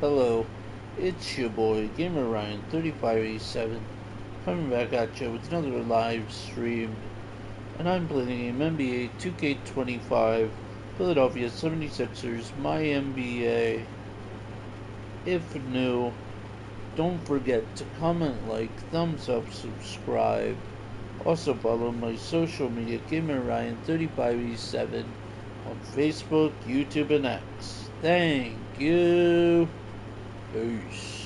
Hello, it's your boy Gamer Ryan 3587 coming back at you with another live stream, and I'm playing NBA 2K25 Philadelphia 76ers My NBA. If new, don't forget to comment, like, thumbs up, subscribe. Also follow my social media Gamer Ryan 3587 on Facebook, YouTube, and X. Thank you. Peace.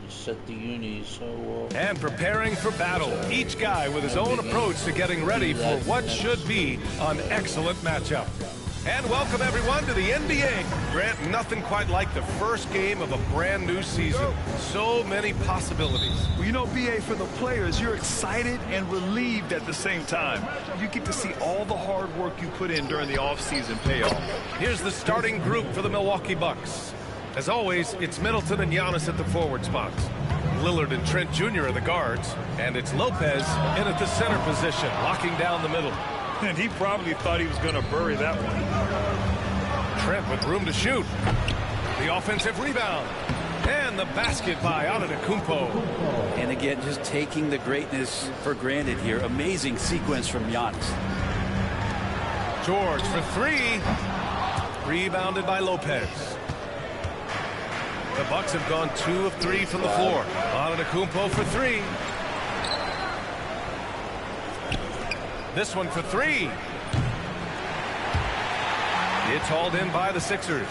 Set the uni, so and preparing for battle, each guy with his own approach to getting ready for what should be an excellent matchup. And welcome everyone to the NBA. Grant, nothing quite like the first game of a brand new season. So many possibilities. Well, you know, BA, for the players, you're excited and relieved at the same time. You get to see all the hard work you put in during the offseason pay off. Here's the starting group for the Milwaukee Bucks. As always, it's Middleton and Giannis at the forward spots. Lillard and Trent Jr. are the guards, and it's Lopez in at the center position, locking down the middle. And he probably thought he was going to bury that one. Trent with room to shoot. The offensive rebound. And the basket by Antetokounmpo. And again, just taking the greatness for granted here. Amazing sequence from Giannis. George for three. Rebounded by Lopez. The Bucks have gone 2 of 3 from the floor. Antetokounmpo for three. This one for three. It's hauled in by the Sixers.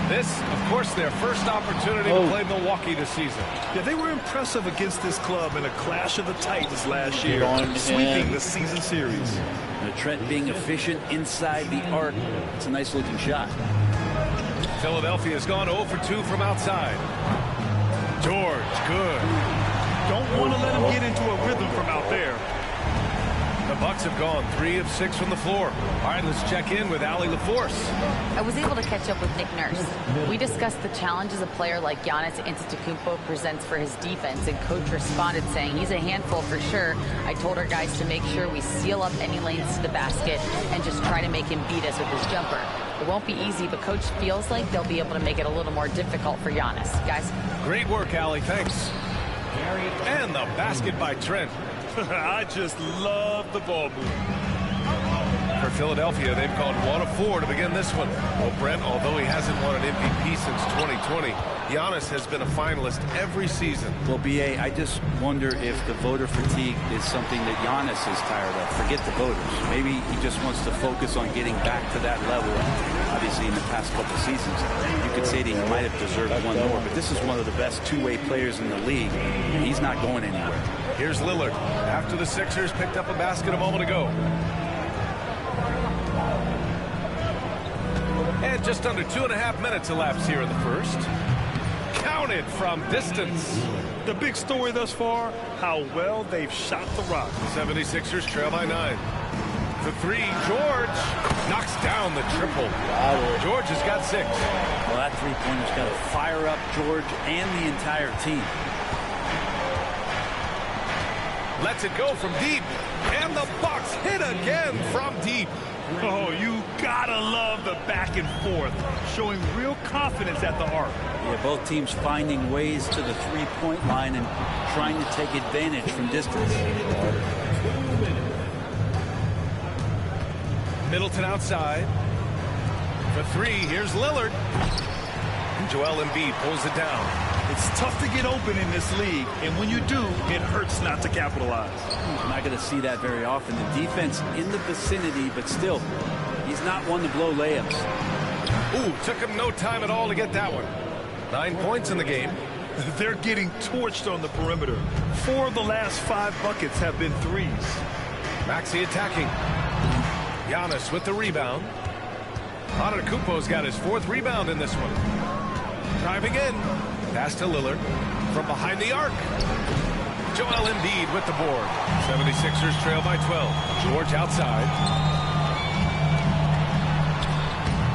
This, of course, their first opportunity to play Milwaukee this season. Yeah, they were impressive against this club in a clash of the Titans last year, sweeping the season series. And Trent being efficient inside the arc. It's a nice-looking shot. Philadelphia has gone 0 for 2 from outside. George, good. Don't want to let him get into a rhythm from out there. The Bucks have gone 3 of 6 from the floor. All right, let's check in with Allie LaForce. I was able to catch up with Nick Nurse. We discussed the challenges a player like Giannis Antetokounmpo presents for his defense, and Coach responded saying he's a handful for sure. I told our guys to make sure we seal up any lanes to the basket and just try to make him beat us with his jumper. It won't be easy, but Coach feels like they'll be able to make it a little more difficult for Giannis. Guys? Great work, Allie. Thanks. And the basket by Trent. I just love the ball movement. For Philadelphia, they've gone 1 of 4 to begin this one. Well, Brent, although he hasn't won an MVP since 2020, Giannis has been a finalist every season. Well, BA, I just wonder if the voter fatigue is something that Giannis is tired of. Forget the voters. Maybe he just wants to focus on getting back to that level. Obviously, in the past couple seasons, you could say that he might have deserved one more, but this is one of the best two-way players in the league, and he's not going anywhere. Here's Lillard after the Sixers picked up a basket a moment ago. And just under 2.5 minutes elapsed here in the first. Counted from distance. The big story thus far, how well they've shot the rock. 76ers trail by 9. For three, George knocks down the triple. George has got 6. Well, that three-pointer's got to fire up George and the entire team. Lets it go from deep. And the Bucks hit again from deep. Oh, you gotta love the back and forth, showing real confidence at the arc. Yeah, both teams finding ways to the three-point line and trying to take advantage from distance. Middleton outside. For three, here's Lillard. Joel Embiid pulls it down. It's tough to get open in this league, and when you do, it hurts not to capitalize. I'm not going to see that very often. The defense in the vicinity, but still, he's not one to blow layups. Ooh, took him no time at all to get that one. 9 points in the game. They're getting torched on the perimeter. 4 of the last 5 buckets have been threes. Maxey attacking. Giannis with the rebound. Antetokounmpo's got his 4th rebound in this one. Driving in. Pass to Lillard. From behind the arc. Joel Embiid with the board. 76ers trail by 12. George outside.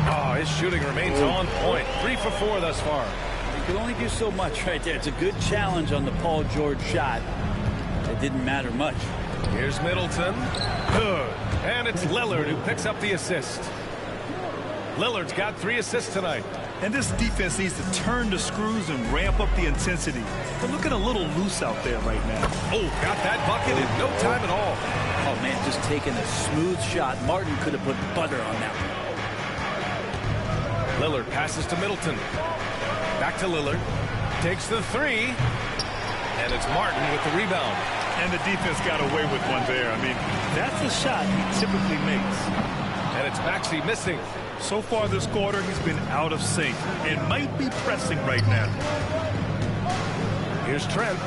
Oh, his shooting remains on point. 3 for 4 thus far. You can only do so much right there. It's a good challenge on the Paul George shot. It didn't matter much. Here's Middleton. Good. And it's Lillard who picks up the assist. Lillard's got 3 assists tonight. And this defense needs to turn the screws and ramp up the intensity. They're looking a little loose out there right now. Oh, got that bucket in no time at all. Oh, man, just taking a smooth shot. Martin could have put butter on that one. Lillard passes to Middleton. Back to Lillard. Takes the 3. And it's Martin with the rebound. And the defense got away with one there. I mean, that's a shot he typically makes. And it's Maxey missing. So far this quarter, he's been out of sync and might be pressing right now. Here's Trent.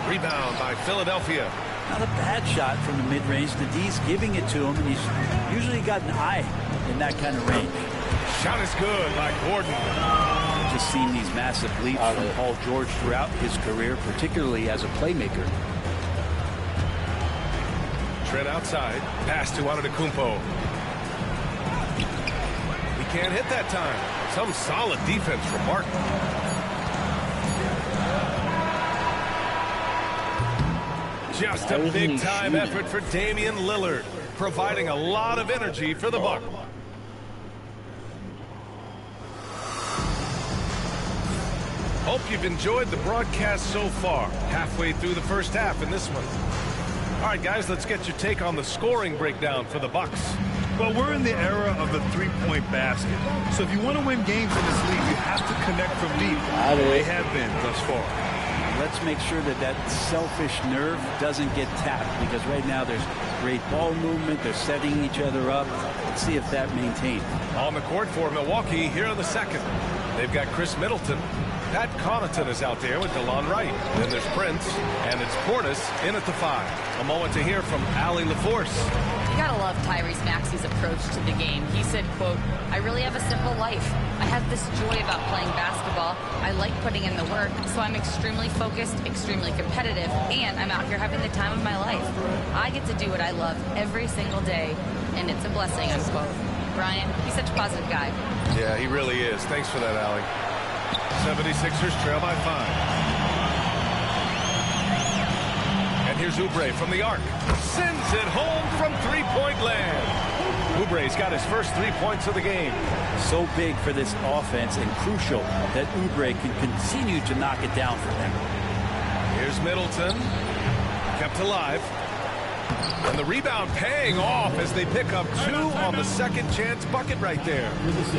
Rebound by Philadelphia. Not a bad shot from the mid-range. The D's giving it to him, and he's usually got an eye in that kind of range. Shot is good by Gordon. Just seen these massive leaps from Paul George throughout his career, particularly as a playmaker. Trent outside. Pass to Antetokounmpo. He can't hit that time. Some solid defense from Martin. Just a big-time effort for Damian Lillard, providing a lot of energy for the Bucks. Hope you've enjoyed the broadcast so far. Halfway through the first half in this one. All right, guys, let's get your take on the scoring breakdown for the Bucks. Well, we're in the era of the three-point basket. So if you want to win games in this league, you have to connect from deep. They have been thus far. Let's make sure that that selfish nerve doesn't get tapped, because right now there's great ball movement. They're setting each other up. Let's see if that maintains. On the court for Milwaukee here in the second. They've got Chris Middleton. Pat Connaughton is out there with DeLon Wright. Then there's Prince, and it's Portis in at the 5. A moment to hear from Allie LaForce. You gotta love Tyrese Maxey's approach to the game. He said, quote, "I really have a simple life. I have this joy about playing basketball. I like putting in the work, so I'm extremely focused, extremely competitive, and I'm out here having the time of my life. I get to do what I love every single day, and it's a blessing," unquote. Brian, he's such a positive guy. Yeah, he really is. Thanks for that, Allie. 76ers trail by 5. And here's Oubre from the arc. Sends it home from three-point land. Oubre's got his first 3 points of the game. So big for this offense and crucial that Oubre can continue to knock it down for them. Here's Middleton. Kept alive. And the rebound paying off as they pick up 2 on the second chance bucket right there.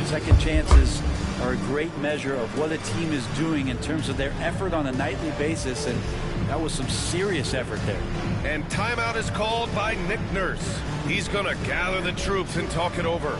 Second chances are a great measure of what a team is doing in terms of their effort on a nightly basis, and that was some serious effort there. And timeout is called by Nick Nurse. He's going to gather the troops and talk it over.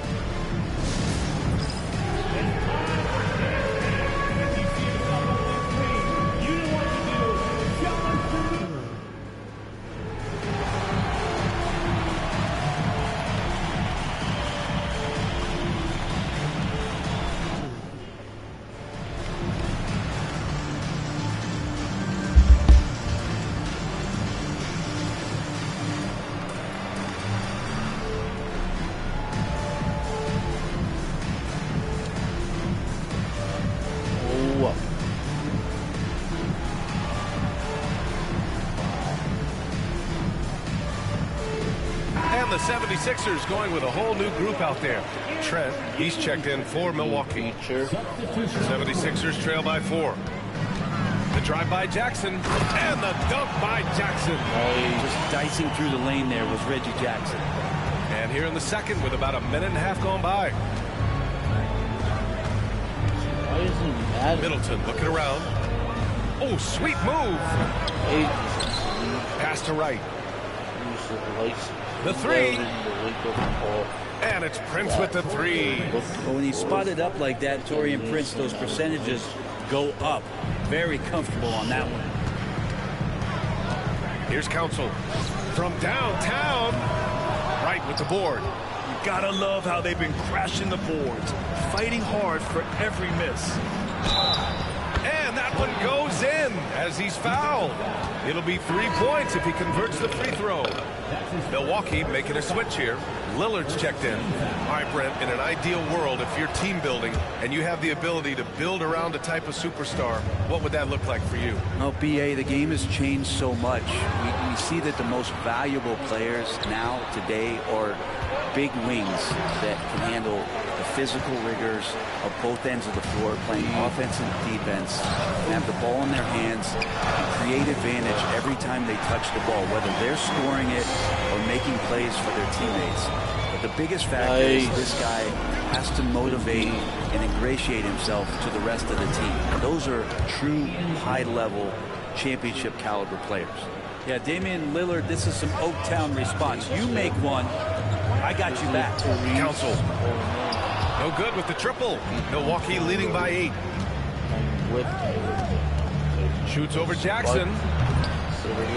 The 76ers going with a whole new group out there. Trent, he's checked in for Milwaukee. 76ers trail by 4. The drive by Jackson and the dunk by Jackson. Just dicing through the lane there was Reggie Jackson. And here in the second with about a minute and a half gone by. Why isn't he mad? Middleton looking around. Oh, sweet move. Pass to Wright. The three. And it's Prince with the three. But when he's spotted up like that, Taurean Prince, those percentages go up. Very comfortable on that one. Here's Council from downtown. Wright with the board. You gotta love how they've been crashing the boards, fighting hard for every miss. And that one goes in as he's fouled. It'll be 3 points if he converts the free throw. Milwaukee making a switch here. Lillard's checked in. All right, Brent, in an ideal world, if you're team building and you have the ability to build around a type of superstar, what would that look like for you? Well, BA, the game has changed so much. We see that the most valuable players now, today, are big wings that can handle the physical rigors of both ends of the floor, playing offense and defense, and have the ball in their hands and create advantage every time they touch the ball, whether they're scoring it or making plays for their teammates. But the biggest factor is this guy has to motivate and ingratiate himself to the rest of the team. Those are true high-level championship caliber players. Yeah, Damian Lillard, this is some Oaktown response. You make one, I got you back. Council. No good with the triple. Milwaukee leading by 8. Shoots over Jackson.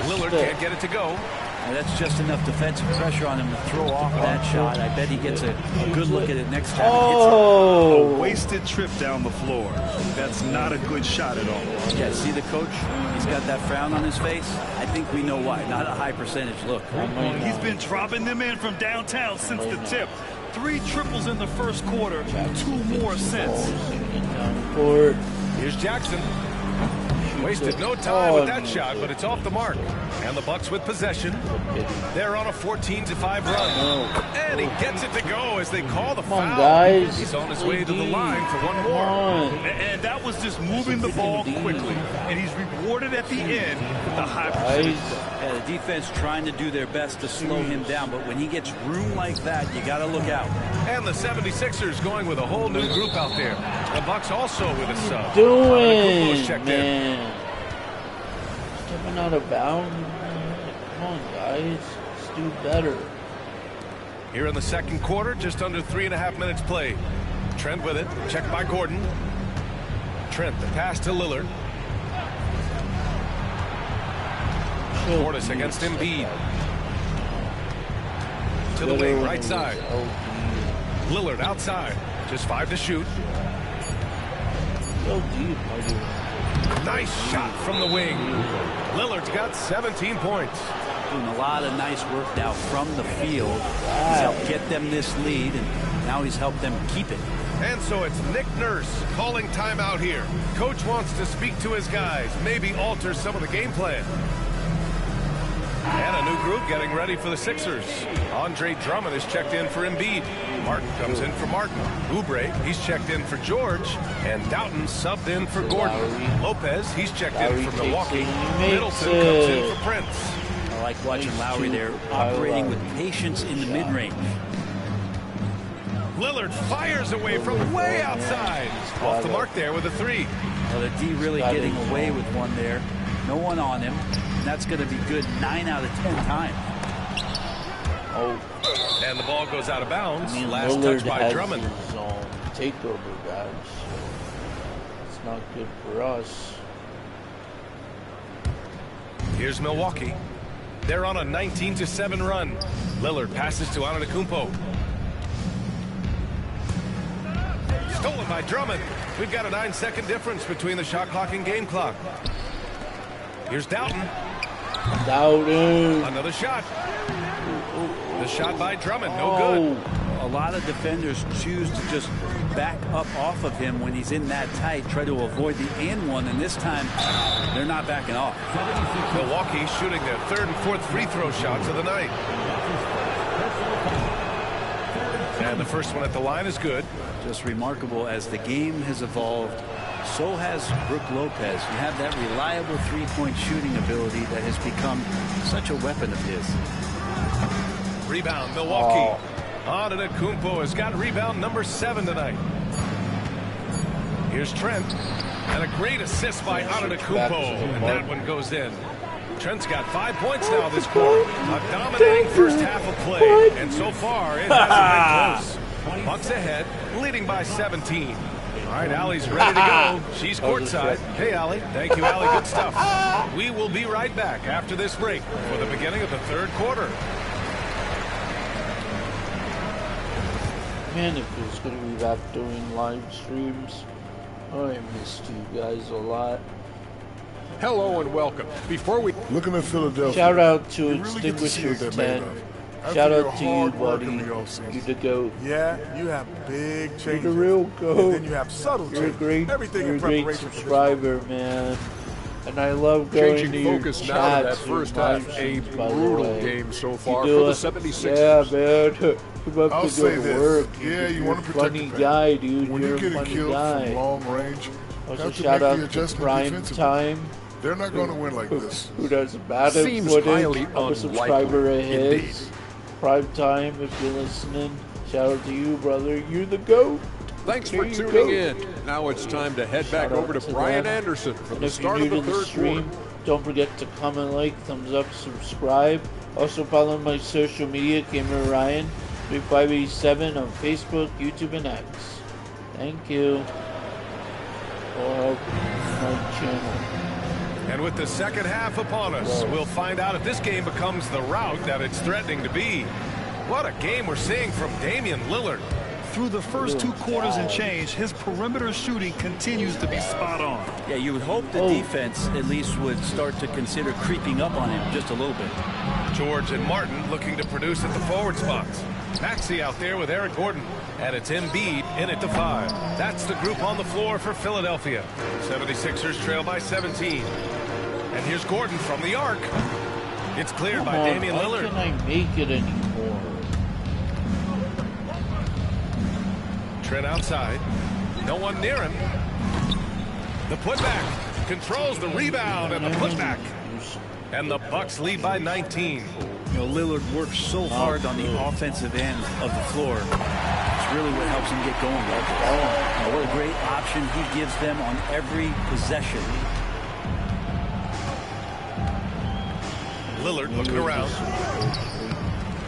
Lillard can't get it to go. And that's just enough defensive pressure on him to throw off that shot. I bet he gets a good look at it next time. A wasted trip down the floor. That's not a good shot at all. Yeah, see the coach? He's got that frown on his face. I think we know why. Not a high percentage look. He's been dropping them in from downtown since the tip. 3 triples in the first quarter, 2 more since. Here's Jackson. Wasted no time with that shot, but it's off the mark. And the Bucks with possession. They're on a 14-5 run. And he gets it to go as they call the foul. Guys. He's on his way to the line for one more. And that was just moving the ball quickly. And he's rewarded at the end with a high percentage. Yeah, the defense trying to do their best to slow him down, but when he gets room like that, you got to look out. And the 76ers going with a whole new group out there. The Bucks also with a sub. Man. Stepping out of bounds. Come on, guys. Let's do better. Here in the second quarter, just under 3.5 minutes played. Trent with it. Checked by Gordon. Trent, the pass to Lillard. Portis against Embiid. To the wing, right side. Lillard outside. Just 5 to shoot. So deep. Nice shot from the wing. Lillard's got 17 points. Doing a lot of nice work now from the field. He's helped get them this lead, and now he's helped them keep it. And so it's Nick Nurse calling timeout here. Coach wants to speak to his guys, maybe alter some of the game plan. And a new group getting ready for the Sixers. Andre Drummond is checked in for Embiid. Martin comes in for Martin. Oubre, he's checked in for George. And Doughton subbed in for Gordon. Lopez, he's checked in for Milwaukee. Middleton comes in for Prince. I like watching Lowry there, operating with patience in the mid-range. Lillard fires away from way outside. Off the mark there with a 3. Well, the D really getting away with one there. No one on him. And that's going to be good 9 out of 10 times. And the ball goes out of bounds. Last touch by Drummond. His own takeover, guys. It's not good for us. Here's Milwaukee. They're on a 19-7 run. Lillard passes to Antetokounmpo. Stolen by Drummond. We've got a 9-second difference between the shot clock and game clock. Here's Doughton. Another shot. The shot by Drummond, no good. A lot of defenders choose to just back up off of him when he's in that tight, try to avoid the and one, and this time they're not backing off. Milwaukee shooting their 3rd and 4th free throw shots of the night. And the first one at the line is good. Just remarkable as the game has evolved. So has Brook Lopez. You have that reliable three-point shooting ability that has become such a weapon of his. Rebound, Milwaukee. Antetokounmpo has got rebound number 7 tonight. Here's Trent. And a great assist by Antetokounmpo. And that one goes in. Trent's got 5 points now this quarter. A dominating first half of play. And so far, it hasn't been close. Bucks ahead, leading by 17. All right, Allie's ready to go. She's courtside. Hey, Allie. Thank you, Allie. Good stuff. We will be right back after this break for the beginning of the third quarter. Man, it feels good to be back doing live streams. I missed you guys a lot. Hello and welcome. Before we looking at Philadelphia, shout out to really Extinguisher 10. After Shout your out to you, hard work buddy. in the offseason. You're the GOAT. Yeah, you have big changes. You're the real GOAT. And then you have subtle You're a changes. great, Everything you're in a great preparation subscriber, man. And I love going changing to your focus now to that chats first and half, live a streams, by the brutal way. game so You far do for the it. 76ers. Yeah, man. Come up I'll to say go to this. work. Yeah, you You're want a to protect funny the paint. guy, dude. When You're you're a getting funny killed guy. from long range, Also, have to shout make out the to adjustment Prime defensively. Time. They're not going to win like this. Who does bad Seems footage. highly I'm a subscriber of unlikely, his. indeed. Prime Time, if you're listening. Shout out to you, brother. You're the GOAT. Thanks There for you tuning go. in. Now it's time to head back Shout out over to to Brian them. Anderson for And the if you're start new of the to the third stream, quarter. don't forget to comment, like, thumbs up, subscribe. Also follow my social media, Gamer Ryan 3587 on Facebook, YouTube, and X. Thank you for helping my channel. And with the second half upon us, we'll find out if this game becomes the rout that it's threatening to be. What a game we're seeing from Damian Lillard. Through the first 2 quarters and change, his perimeter shooting continues to be spot on. Yeah, you would hope the defense at least would start to consider creeping up on him just a little bit. George and Martin looking to produce at the forward spots. Maxey out there with Eric Gordon. And it's Embiid in at the 5. That's the group on the floor for Philadelphia. 76ers trail by 17. And here's Gordon from the arc. It's cleared by Come on, Damian Lillard. Why can't I make it anymore? Trent outside. No one near him. The putback. Controls the rebound and the putback. And the Bucks lead by 19. You know, Lillard works so hard on the offensive end of the floor. It's really what helps him get going. What a great option he gives them on every possession. Lillard looking around.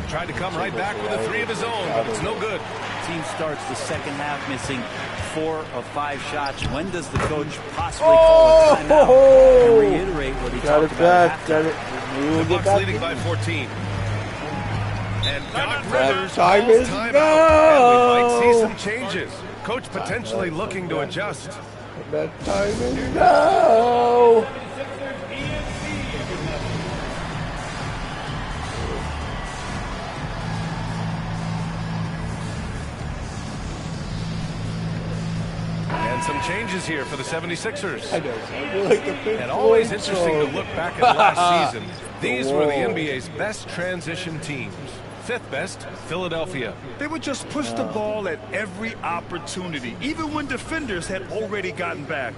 Tried to come right back with a 3 of his own, but it's no good. Team starts the second half missing 4 of 5 shots. When does the coach possibly call a timeout and reiterate what he Got talked it about? back. Got it. The Bucks leading by 14. And Doc Rivers time calls is timeout. now. And we might see some changes. Coach potentially looking to adjust. That time is now. And some changes here for the 76ers. I know. I feel like the fifth And always one interesting to song. look back at last season. These were the Whoa. NBA's best transition teams. 5th best, Philadelphia. They would just push the ball at every opportunity, even when defenders had already gotten back.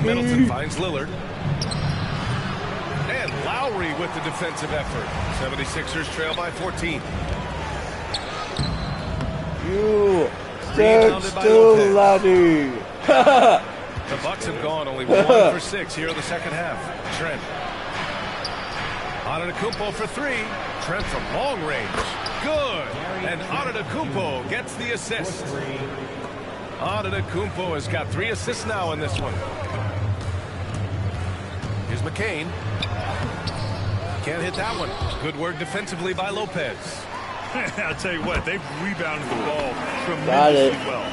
Middleton finds Lillard. And Lowry with the defensive effort. 76ers trail by 14. You stand Rebounded by still, Lopez. laddie. The Bucks have gone only 1 for 6 here in the second half. Trent. Antetokounmpo for 3. Trent from long range. Good. And Antetokounmpo gets the assist. Antetokounmpo has got 3 assists now in this one. Here's McCain. Can't hit that one. Good work defensively by Lopez. I'll tell you what, they've rebounded the ball Got it. tremendously well.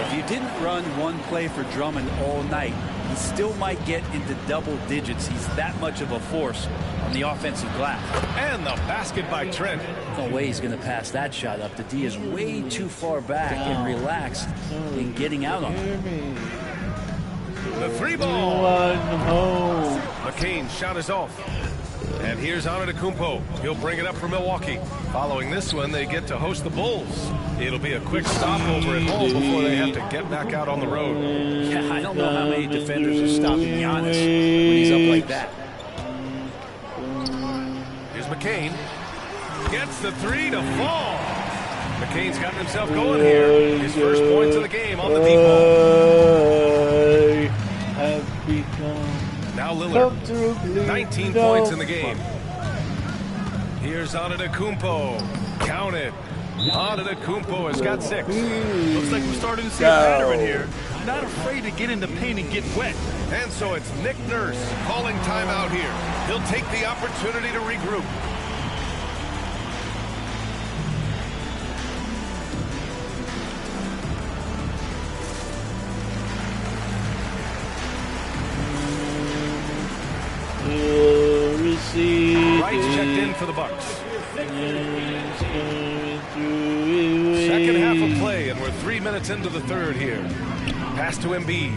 If you didn't run one play for Drummond all night, he still might get into double digits. He's that much of a force on the offensive glass. And the basket by Trent. No way he's going to pass that shot up. The D is way too far back and relaxed in getting out on it. Hear me. The 3 ball. One home. McCain's shot is off. And here's Antetokounmpo. He'll bring it up for Milwaukee. Following this one, they get to host the Bulls. It'll be a quick stopover at home before they have to get back out on the road. Yeah, I don't know how many defenders are stopping Giannis when he's up like that. Here's McCain. Gets the three to fall. McCain's gotten himself going here. His first points of the game on the deep ball. Now Lillard. 19 points in the game. Here's Antetokounmpo. Count it. Antetokounmpo has got 6. Looks like we're starting to see a pattern here. Not afraid to get in the paint and get wet. And so it's Nick Nurse calling timeout here. He'll take the opportunity to regroup. Wright's checked in for the Bucks. Second half of play, and we're 3 minutes into the third here. Pass to Embiid.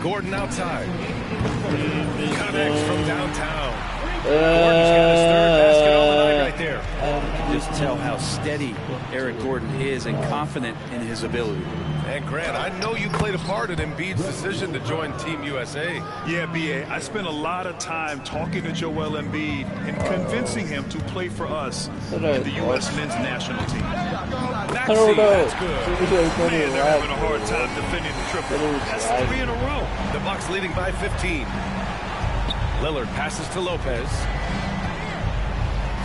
Gordon outside. Connects from downtown. Gordon's got his third basket on the night right there. Just tell how steady Eric Gordon is and confident in his ability. And Grant, I know you played a part in Embiid's decision to join Team USA. Yeah, B.A., I spent a lot of time talking to Joel Embiid and convincing him to play for us in the U.S. men's national team. Maxey, that's good. Man, they're having a hard time defending the triple. That's 3 in a row. The Bucks leading by 15. Lillard passes to Lopez.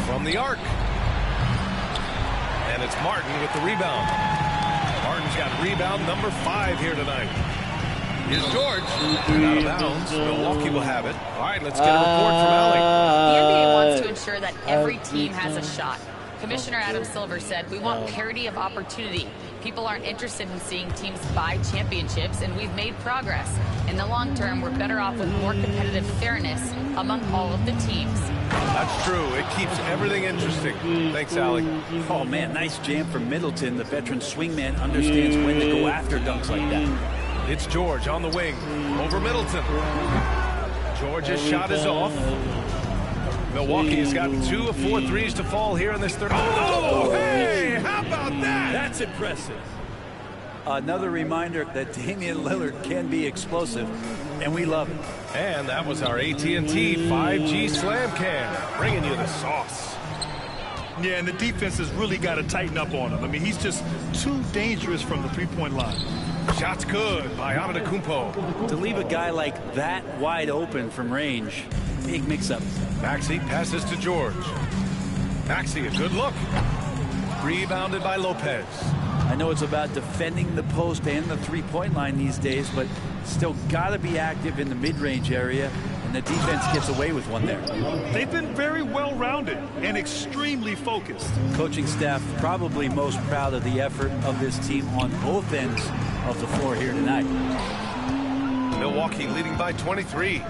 From the arc. And it's Martin with the rebound. Martin's got rebound number 5 here tonight. Here's George. And out of bounds. Milwaukee will have it. All right, let's get a report from Allie. The NBA wants to ensure that every team has a shot. Commissioner Adam Silver said, "We want parity of opportunity. People aren't interested in seeing teams buy championships, and we've made progress. In the long term, we're better off with more competitive fairness among all of the teams." That's true. It keeps everything interesting. Thanks, Allie. Oh, man, nice jam from Middleton. The veteran swingman understands when to go after dunks like that. It's George on the wing. Over Middleton. George's shot is off. Milwaukee has gotten 2 of 4 threes to fall here in this third. Oh, hey, how about that? That's impressive. Another reminder that Damian Lillard can be explosive, and we love it. And that was our AT&T 5G Slam Cam, bringing you the sauce. Yeah, and the defense has really got to tighten up on him. I mean, he's just too dangerous from the three-point line. Shots good by Antetokounmpo. To leave a guy like that wide open from range, big mix-up. Maxey passes to George. Maxey, a good look. Rebounded by Lopez. I know it's about defending the post and the three-point line these days, but still got to be active in the mid-range area, and the defense gets away with one there. They've been very well-rounded and extremely focused. Coaching staff probably most proud of the effort of this team on both ends of the floor here tonight. Milwaukee leading by 23.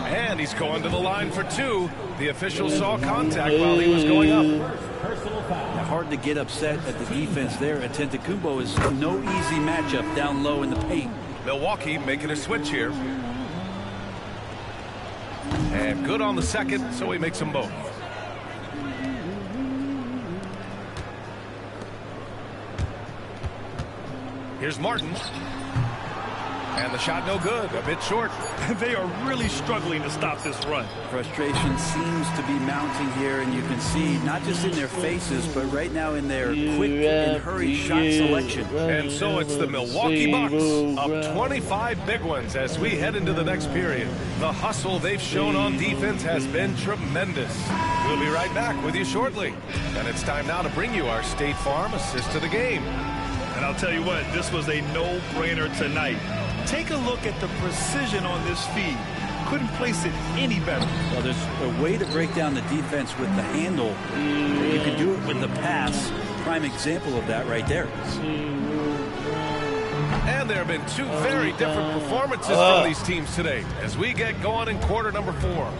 And he's going to the line for 2. The official saw contact while he was going up. Hard to get upset at the defense there. Antetokounmpo is no easy matchup down low in the paint. Milwaukee making a switch here. And good on the second, so he makes them both. Here's Martin. And the shot no good, a bit short. They are really struggling to stop this run. Frustration seems to be mounting here, and you can see not just in their faces, but right now in their quick and hurried shot selection. And so it's the Milwaukee Bucks up 25 big ones as we head into the next period. The hustle they've shown on defense has been tremendous. We'll be right back with you shortly. And it's time now to bring you our State Farm assist to the game. And I'll tell you what, this was a no-brainer tonight. Take a look at the precision on this feed. Couldn't place it any better. Well, there's a way to break down the defense with the handle. You can do it with the pass. Prime example of that right there. And there have been 2 very different performances from these teams today as we get going in quarter number 4.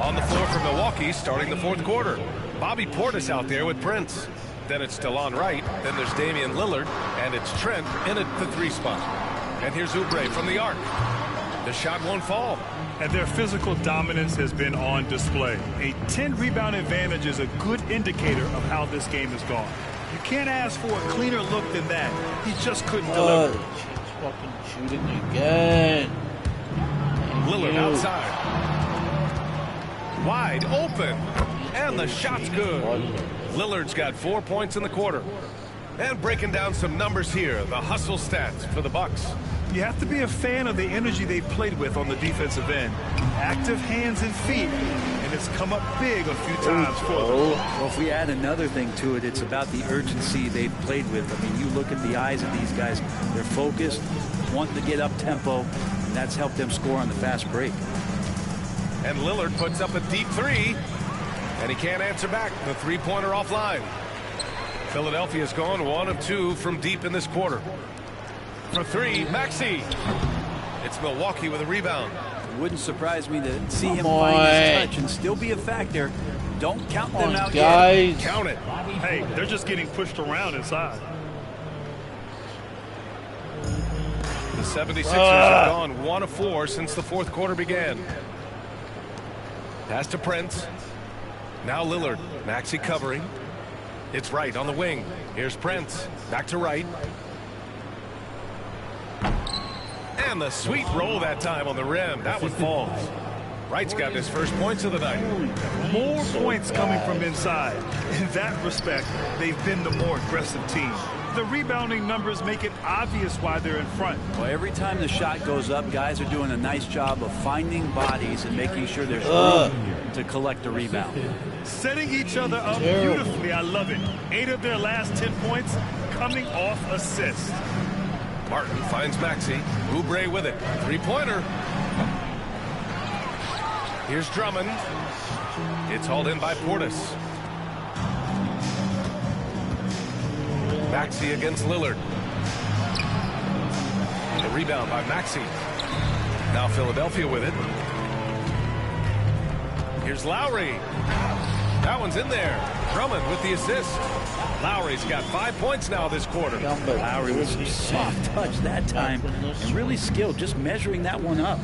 On the floor for Milwaukee starting the 4th quarter. Bobby Portis out there with Prince. Then it's DeLon Wright. Then there's Damian Lillard. And it's Trent in at the 3 spot. And here's Oubre from the arc. The shot won't fall. And their physical dominance has been on display. A 10-rebound advantage is a good indicator of how this game has gone. You can't ask for a cleaner look than that. He just couldn't deliver. She's fucking shooting again. Lillard outside. Wide open. And the shot's good. Lillard's got 4 points in the quarter. And breaking down some numbers here, the hustle stats for the Bucks. You have to be a fan of the energy they've played with on the defensive end. Active hands and feet, and it's come up big a few times for them. Well, if we add another thing to it, it's about the urgency they've played with. I mean, you look at the eyes of these guys. They're focused, wanting to get up tempo, and that's helped them score on the fast break. And Lillard puts up a deep three, and he can't answer back. The three-pointer offline. Philadelphia's gone 1 of 2 from deep in this quarter. For three, Maxey. It's Milwaukee with a rebound. It wouldn't surprise me to see him find his touch and still be a factor. Don't count them out guys. yet. Count it. Hey, they're just getting pushed around inside. The 76ers have gone 1 of 4 since the fourth quarter began. Pass to Prince. Now Lillard. Maxey covering. It's Wright on the wing. Here's Prince. Back to Wright. And the sweet roll that time on the rim. That one falls. Wright's got his first points of the night. More points coming from inside. In that respect, they've been the more aggressive team. The rebounding numbers make it obvious why they're in front. Well, every time the shot goes up, guys are doing a nice job of finding bodies and making sure there's room to collect a rebound. Setting each other up beautifully. I love it. 8 of their last 10 points coming off assists. Martin finds Maxey. Oubre with it. Three-pointer. Here's Drummond. It's hauled in by Portis. Maxey against Lillard. The rebound by Maxey. Now Philadelphia with it. Here's Lowry. That one's in there. Drummond with the assist. Lowry's got 5 points now this quarter. Lowry was a soft touch that time and really skilled, just measuring that one up.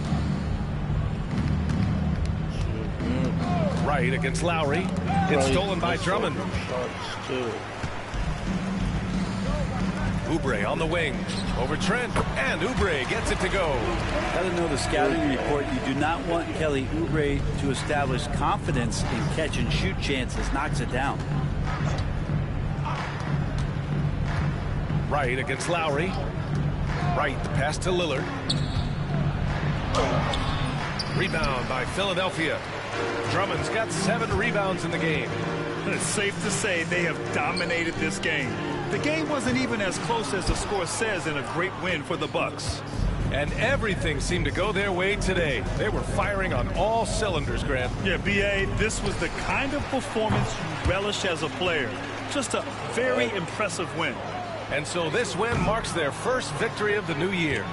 Wright against Lowry. It's stolen by Drummond. Oubre on the wing. Over Trent. And Oubre gets it to go. Got to know the scouting report. You do not want Kelly Oubre to establish confidence in catch and shoot chances. Knocks it down. Wright against Lowry. Wright, the pass to Lillard. Rebound by Philadelphia. Drummond's got 7 rebounds in the game. It's safe to say they have dominated this game. The game wasn't even as close as the score says in a great win for the Bucks. And everything seemed to go their way today. They were firing on all cylinders, Grant. Yeah, B.A., this was the kind of performance you relish as a player. Just a very impressive win. And so this win marks their first victory of the new year.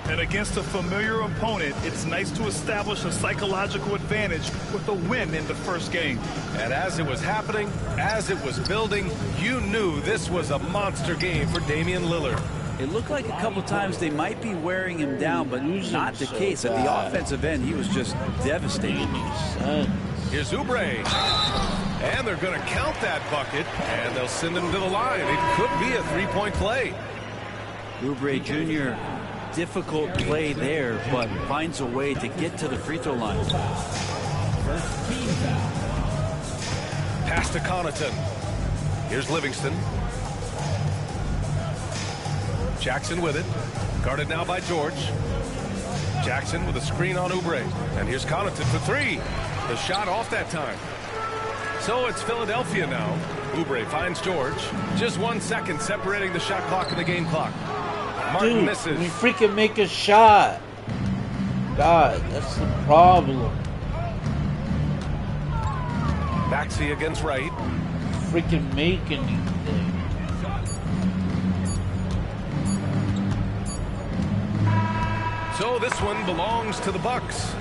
And against a familiar opponent, it's nice to establish a psychological advantage with a win in the first game. And as it was happening, as it was building, you knew this was a monster game for Damian Lillard. It looked like a couple times they might be wearing him down, but not the case. At the offensive end, he was just devastating. Here's Oubre. And they're going to count that bucket, and they'll send him to the line. It could be a three-point play. Oubre Jr., difficult play there, but finds a way to get to the free throw line. Pass to Connaughton. Here's Livingston. Jackson with it. Guarded now by George. Jackson with a screen on Oubre. And here's Connaughton for three. The shot off that time. So it's Philadelphia now. Oubre finds George. Just 1 second separating the shot clock and the game clock. Martin misses. We freaking make a shot. God, that's the problem. Maxey against Wright. Freaking make anything. So this one belongs to the Bucks.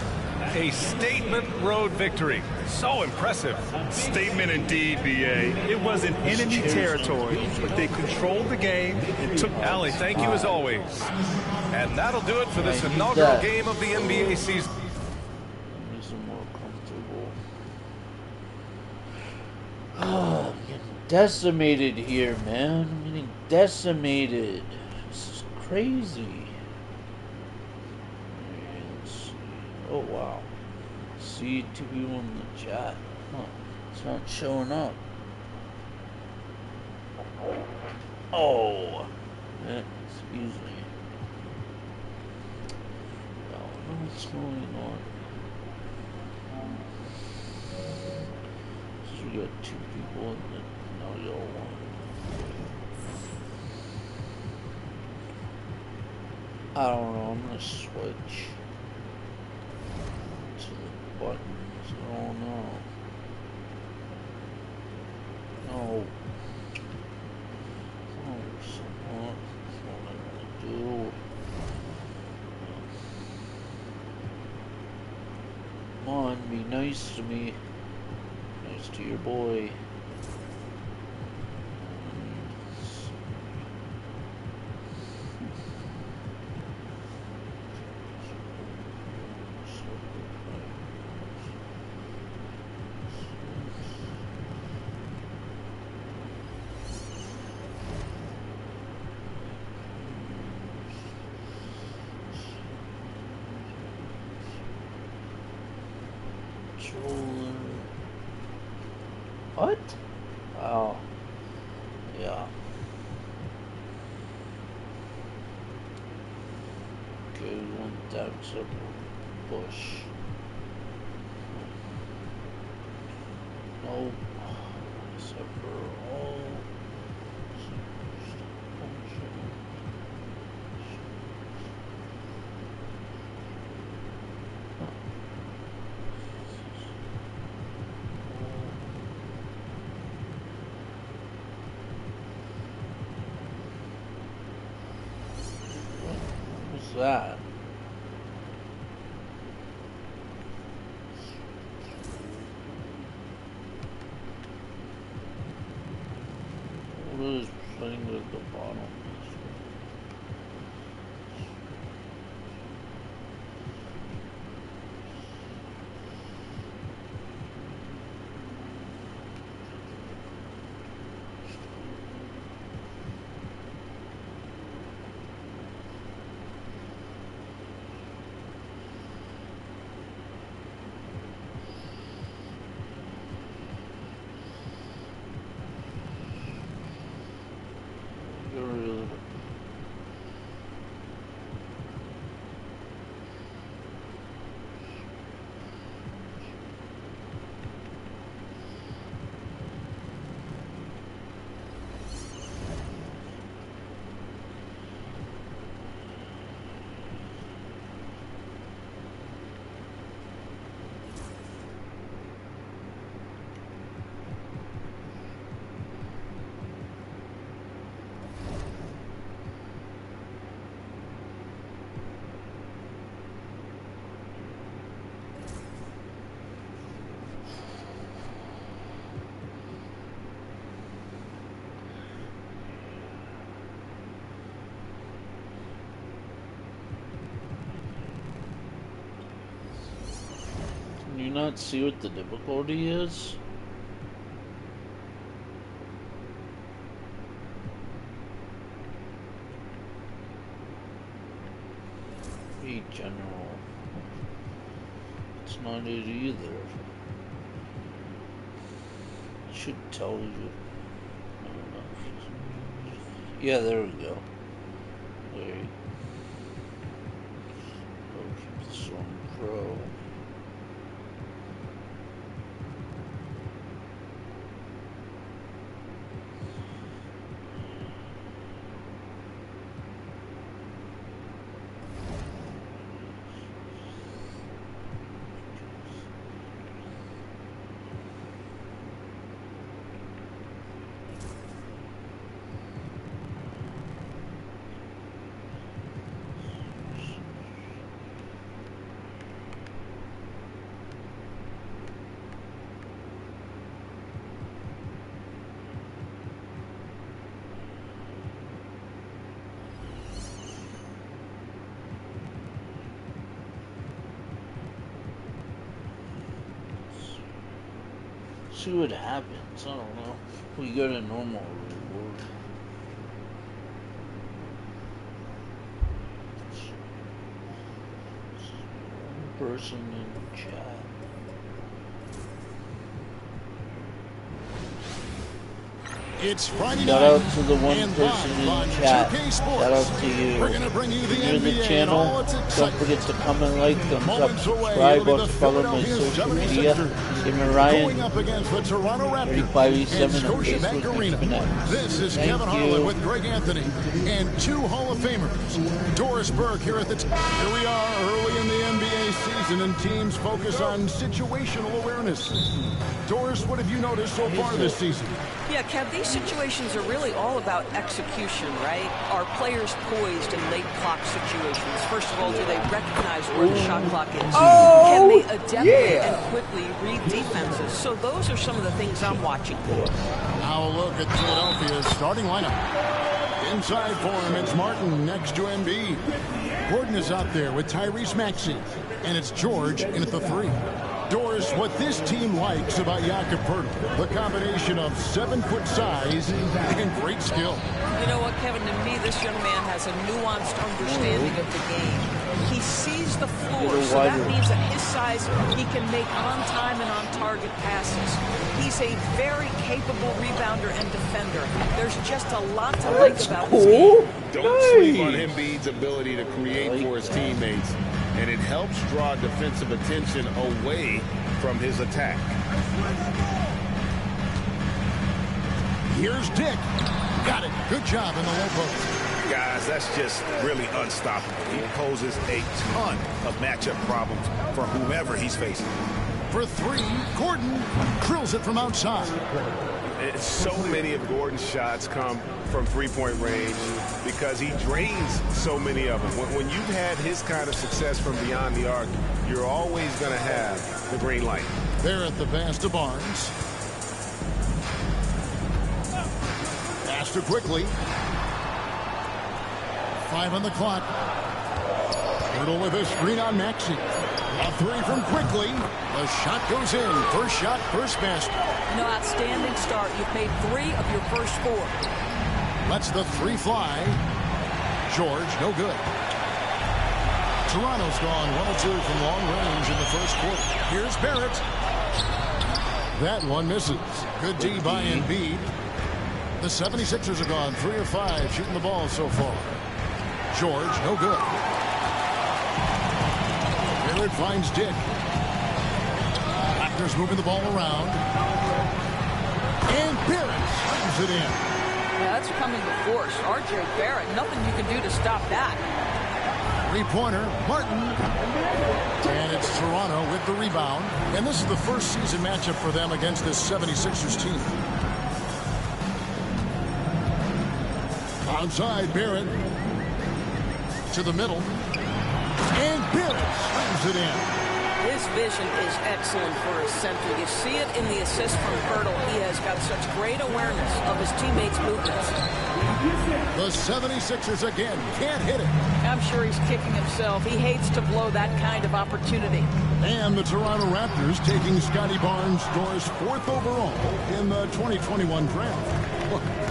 A statement road victory. So impressive. Statement indeed, B.A. It was in enemy territory, but they controlled the game and took... Allie, thank you as always. And that'll do it for this Thank you, inaugural Dad. game of the NBA season. Make some more comfortable. Oh, I'm getting decimated here, man. I'm getting decimated. This is crazy. Let's see. Oh, wow. See two people in the chat. Huh. It's not showing up. Oh. Excuse me. I don't know what's going on. So we got two people and then now y'all one. I don't know, I'm gonna switch to the buttons. I don't know. No. Oh, someone. That's what I wanna do. Come on, be nice to me. Nice to your boy. Controller. What? Oh. Yeah. Okay, we want that except for Bush. Nope. Except for all. What's that? What is playing at the bottom? Get rid of it. Can you not see what the difficulty is? Be general. It's not it either. It should tell you. I don't know. Yeah, there we go. There you go. Keep this on Pro. See what happens. I don't know. We go to normal reward. One person in chat. It's Friday Shout night. out to the one person in chat. Shout out to you. We're gonna bring you the If you're in the NBA channel, and all its don't excitement. forget to comment, like, thumbs up, Moments away, subscribe, it'll be or the follow my Philadelphia social media. 76ers Give me going Ryan, up against the Toronto Raptors 3587 and on Scotiabank Facebook Arena. and X. This is Thank Kevin you. Harlan with Greg Anthony and two Hall of Famers. Doris Burke here at the Here we are early in the NBA season, and teams focus on situational awareness. Doris, what have you noticed so far this season? Yeah, Kev, these situations are really all about execution, right? Are players poised in late clock situations? First of all, do they recognize where the shot clock is? Can they adeptly and quickly read defenses? So those are some of the things I'm watching for. Now a look at Philadelphia's starting lineup. Inside for him, it's Martin next to Embiid. Gordon is out there with Tyrese Maxey, and it's George in at the 3. Doris, what this team likes about Jakob Poeltl, the combination of 7-foot size and great skill. You know what, Kevin, to me, this young man has a nuanced understanding of the game. He sees the floor, so that means at his size, he can make on-time and on-target passes. He's a very capable rebounder and defender. There's just a lot to like about his game. Don't sleep on Embiid's ability to create for his teammates, and it helps draw defensive attention away from his attack. Here's Dick. Got it. Good job in the low post. Guys, that's just really unstoppable. He poses a ton of matchup problems for whomever he's facing. For 3, Gordon drills it from outside. So many of Gordon's shots come from three-point range because he drains so many of them. When you've had his kind of success from beyond the arc, you're always going to have the green light. There at the pass to Barnes. Pass to Quickly. 5 on the clock. Poeltl with a screen on Maxey. A 3 from Quickly. The shot goes in. First shot, first basket. No, outstanding start. You've made 3 of your first 4. Lets the 3 fly. George, no good. Toronto's gone 1 of 2 from long range in the first quarter. Here's Barrett. That one misses. Good D by Embiid. The 76ers are gone 3 of 5 shooting the ball so far. George, no good. Barrett finds Dick. Raptors moving the ball around. And Barrett slams it in. Yeah, that's coming to force. R.J. Barrett, nothing you can do to stop that. 3-pointer, Martin. And it's Toronto with the rebound. And this is the first season matchup for them against this 76ers team. Outside, Barrett. To the middle. And Barrett slams it in. His vision is excellent for a center. You see it in the assist from Poeltl. He has got such great awareness of his teammates' movements. The 76ers again can't hit it. I'm sure he's kicking himself. He hates to blow that kind of opportunity. And the Toronto Raptors taking Scotty Barnes, Doris 4th overall in the 2021 draft.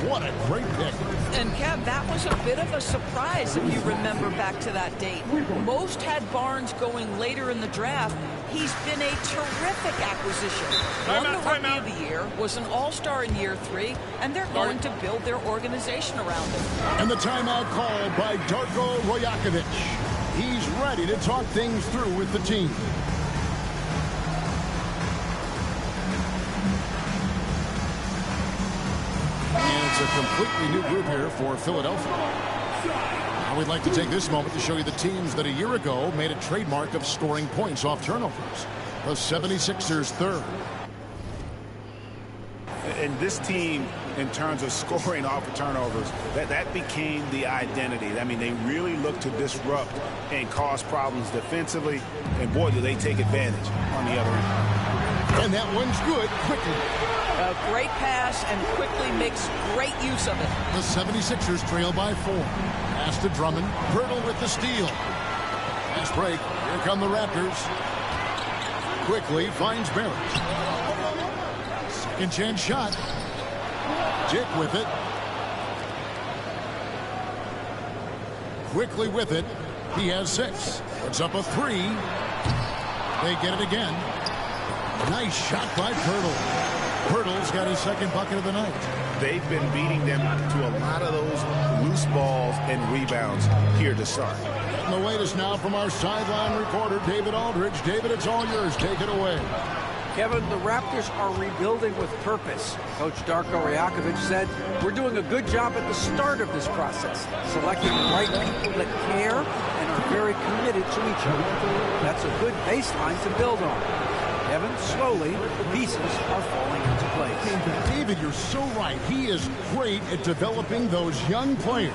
What a great pick. And Kev, that was a bit of a surprise if you remember back to that date. Most had Barnes going later in the draft. He's been a terrific acquisition. Won the Rookie of the Year, was an all-star in year 3, and they're going to build their organization around him. And the timeout called by Darko Rajakovic. He's ready to talk things through with the team. And it's a completely new group here for Philadelphia. Now we'd like to take this moment to show you the teams that a year ago made a trademark of scoring points off turnovers. The 76ers third. And this team, in terms of scoring off of turnovers, that became the identity. I mean, they really look to disrupt and cause problems defensively. And boy, do they take advantage on the other end. And that one's good quickly. A great pass and quickly makes great use of it. The 76ers trail by 4. Pass to Drummond. Poeltl with the steal. Fast break. Here come the Raptors. Quickly finds Barrett. Second chance shot. Dick with it. Quickly with it. He has 6. Puts up a 3. They get it again. Nice shot by Poeltl. Poeltl's got his second bucket of the night. They've been beating them to a lot of those loose balls and rebounds here to start. And the latest now from our sideline reporter, David Aldridge. David, it's all yours. Take it away. Kevin, the Raptors are rebuilding with purpose. Coach Darko Rajakovic said, we're doing a good job at the start of this process, selecting the right people that care and are very committed to each other. That's a good baseline to build on. Kevin, slowly, the pieces are falling into place. David, you're so right. He is great at developing those young players.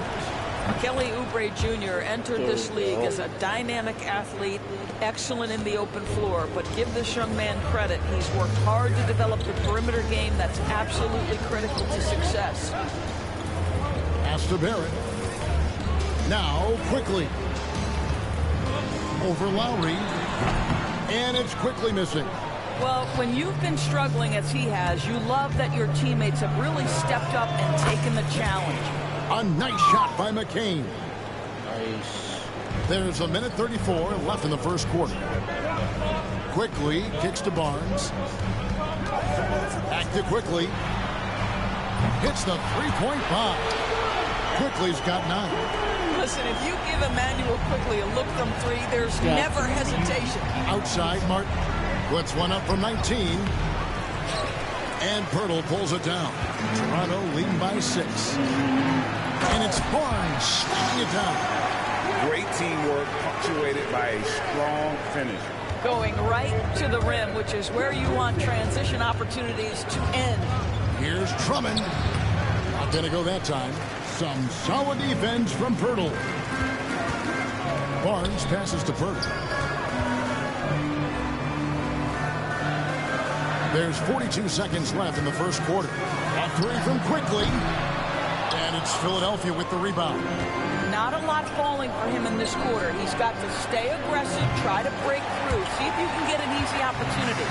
Kelly Oubre Jr. entered this league as a dynamic athlete, excellent in the open floor, but give this young man credit. He's worked hard to develop the perimeter game that's absolutely critical to success. Pass to Barrett. Now, quickly. Over Lowry. And it's quickly missing. Well, when you've been struggling as he has, you love that your teammates have really stepped up and taken the challenge. A nice shot by McCain. Nice. There's a minute 34 left in the first quarter. Quickly kicks to Barnes. Back to Quickly. Hits the three-point bomb. Quickly's got 9. Listen, if you give Emmanuel Quickly a look from 3, there's never hesitation. Outside, Martin puts one up from 19. And Poeltl pulls it down. Toronto leading by 6. And it's Barnes slamming it down. Great teamwork punctuated by a strong finish. Going right to the rim, which is where you want transition opportunities to end. Here's Drummond. Not going to go that time. Some solid defense from Poeltl. Barnes passes to Poeltl. There's 42 seconds left in the first quarter. A 3 from Quickly. And it's Philadelphia with the rebound. Not a lot falling for him in this quarter. He's got to stay aggressive, try to break through, see if you can get an easy opportunity.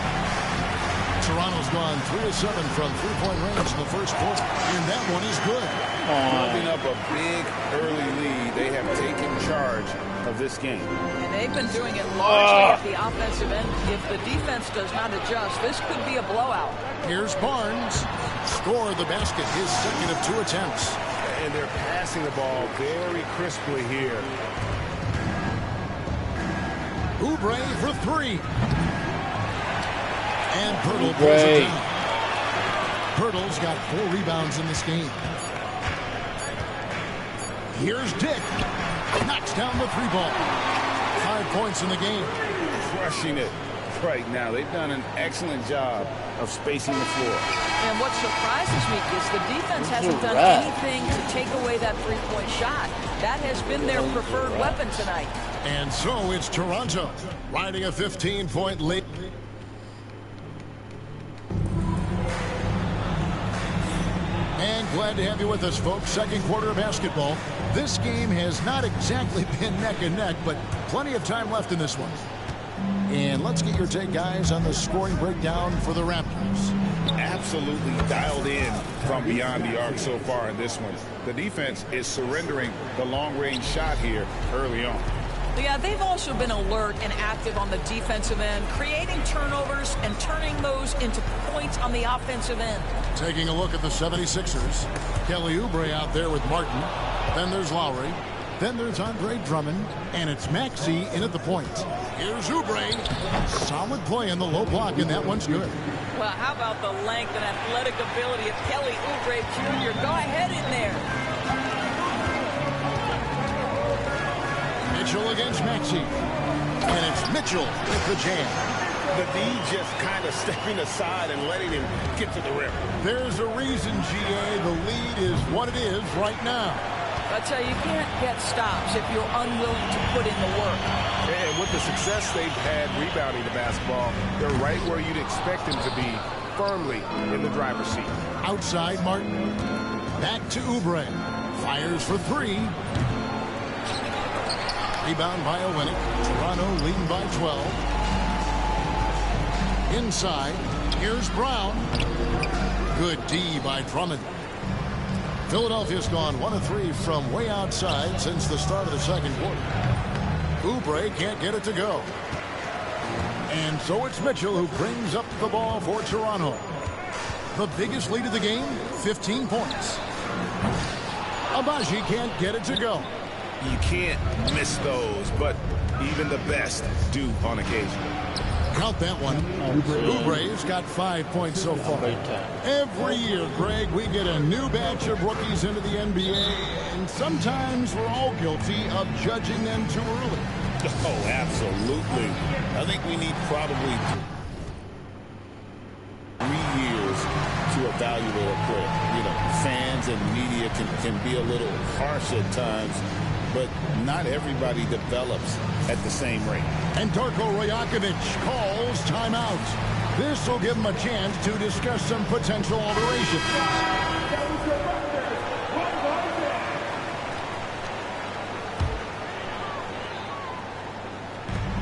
Toronto's gone 3 of 7 from three-point range in the first quarter. And that one is good. Building up a big early lead, they have taken charge of this game. And they've been doing it largely at the offensive end. If the defense does not adjust, this could be a blowout. Here's Barnes. Score the basket, his second of 2 attempts. And they're passing the ball very crisply here. Oubre for 3. And Poeltl pulls it down. Poeltl's got 4 rebounds in this game. Here's Dick. Knocks down the 3-ball. 5 points in the game. Crushing it right now. They've done an excellent job of spacing the floor. And what surprises me is the defense hasn't done anything to take away that 3-point shot. That has been their preferred weapon tonight. And so it's Toronto riding a 15-point lead. And glad to have you with us, folks. Second quarter of basketball. This game has not exactly been neck and neck, but plenty of time left in this one. And let's get your take, guys, on the scoring breakdown for the Raptors. Absolutely dialed in from beyond the arc so far in this one. The defense is surrendering the long-range shot here early on. Yeah, they've also been alert and active on the defensive end, creating turnovers and turning those into points on the offensive end. Taking a look at the 76ers. Kelly Oubre out there with Martin. Then there's Lowry. Then there's Andre Drummond. And it's Maxey in at the point. Here's Oubre. Solid play in the low block, and that one's good. Well, how about the length and athletic ability of Kelly Oubre Jr.? Go ahead in there. Mitchell against Maxey. And it's Mitchell with the jam. The D just kind of stepping aside and letting him get to the rim. There's a reason, GA. The lead is what it is right now. I tell you, you can't get stops if you're unwilling to put in the work. And with the success they've had rebounding the basketball, they're right where you'd expect them to be, firmly in the driver's seat. Outside, Martin. Back to Oubre. Fires for 3. Rebound by Olynyk. Toronto leading by 12. Inside, here's Brown. Good D by Drummond. Philadelphia's gone 1 of 3 from way outside since the start of the second quarter. Oubre can't get it to go. And so it's Mitchell who brings up the ball for Toronto. The biggest lead of the game, 15 points. Agbaji can't get it to go. You can't miss those, but even the best do on occasion. Count that one. Oubre's got 5 points so far. Every year, Greg, we get a new batch of rookies into the NBA, and sometimes we're all guilty of judging them too early. Oh, absolutely. I think we need probably 3 years to evaluate a player. You know, fans and media can be a little harsh at times, but not everybody develops at the same rate. And Darko Rajakovic calls timeout. This will give him a chance to discuss some potential alterations.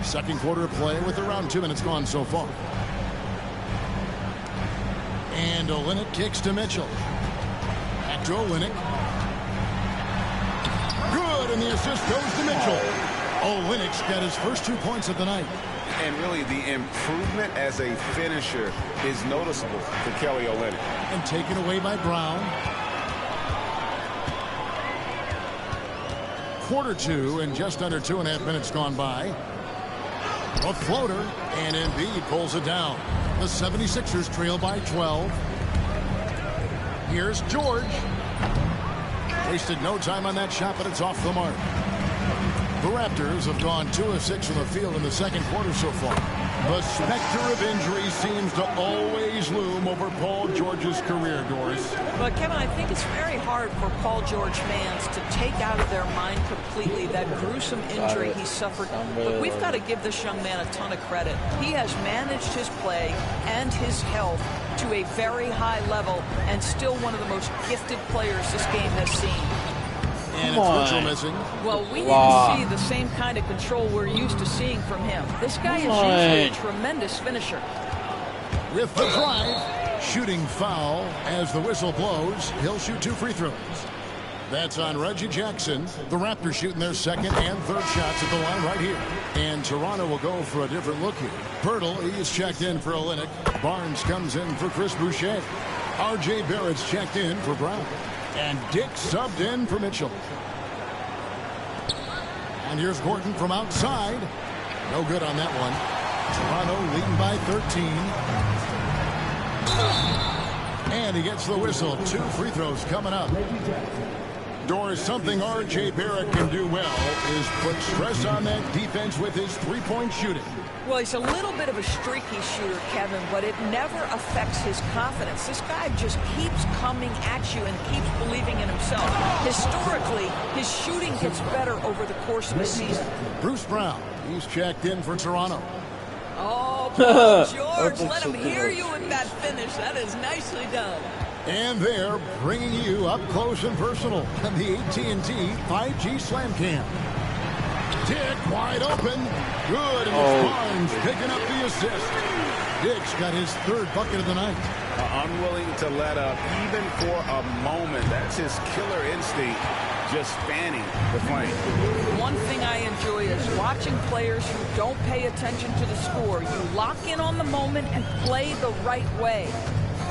Second quarter of play with around 2 minutes gone so far. And Olynyk kicks to Mitchell. Back to Olynyk. Good, and the assist goes to Mitchell. Olynyk's got his first 2 points of the night. And really, the improvement as a finisher is noticeable for Kelly Olynyk. And taken away by Brown. Quarter 2 and just under 2.5 minutes gone by. A floater, and Embiid pulls it down. The 76ers trail by 12. Here's George. Wasted no time on that shot, but it's off the mark. The Raptors have gone 2 of 6 from the field in the second quarter so far. The specter of injury seems to always loom over Paul George's career, Doris. But, Kevin, I think it's very hard for Paul George fans to take out of their mind completely that gruesome injury he suffered. But we've got to give this young man a ton of credit. He has managed his play and his health to a very high level and still one of the most gifted players this game has seen. And it's Mitchell missing. Well, we need to see the same kind of control we're used to seeing from him. This guy is usually a tremendous finisher. With the drive, shooting foul as the whistle blows. He'll shoot 2 free throws. That's on Reggie Jackson. The Raptors shooting their second and third shots at the line right here. And Toronto will go for a different look here. Pirtle, he's checked in for Olynyk. Barnes comes in for Chris Boucher. R.J. Barrett's checked in for Brown. And Dick subbed in for Mitchell. And here's Gordon from outside. No good on that one. Toronto leading by 13. And he gets the whistle. 2 free throws coming up. Doris, something R.J. Barrett can do well is put stress on that defense with his three-point shooting. Well, he's a little bit of a streaky shooter, Kevin, but it never affects his confidence. This guy just keeps coming at you and keeps believing in himself. Historically, his shooting gets better over the course of the season. Bruce Brown, he's checked in for Toronto. Oh, Paul George, let him hear you with that finish. That is nicely done. And they're bringing you up close and personal on the AT&T 5G Slam Cam. Dick wide open. Good, and Barnes picking up the assist. Dick's got his 3rd bucket of the night. Unwilling to let up even for a moment. That's his killer instinct, just fanning the flame. One thing I enjoy is watching players who don't pay attention to the score. You lock in on the moment and play the right way.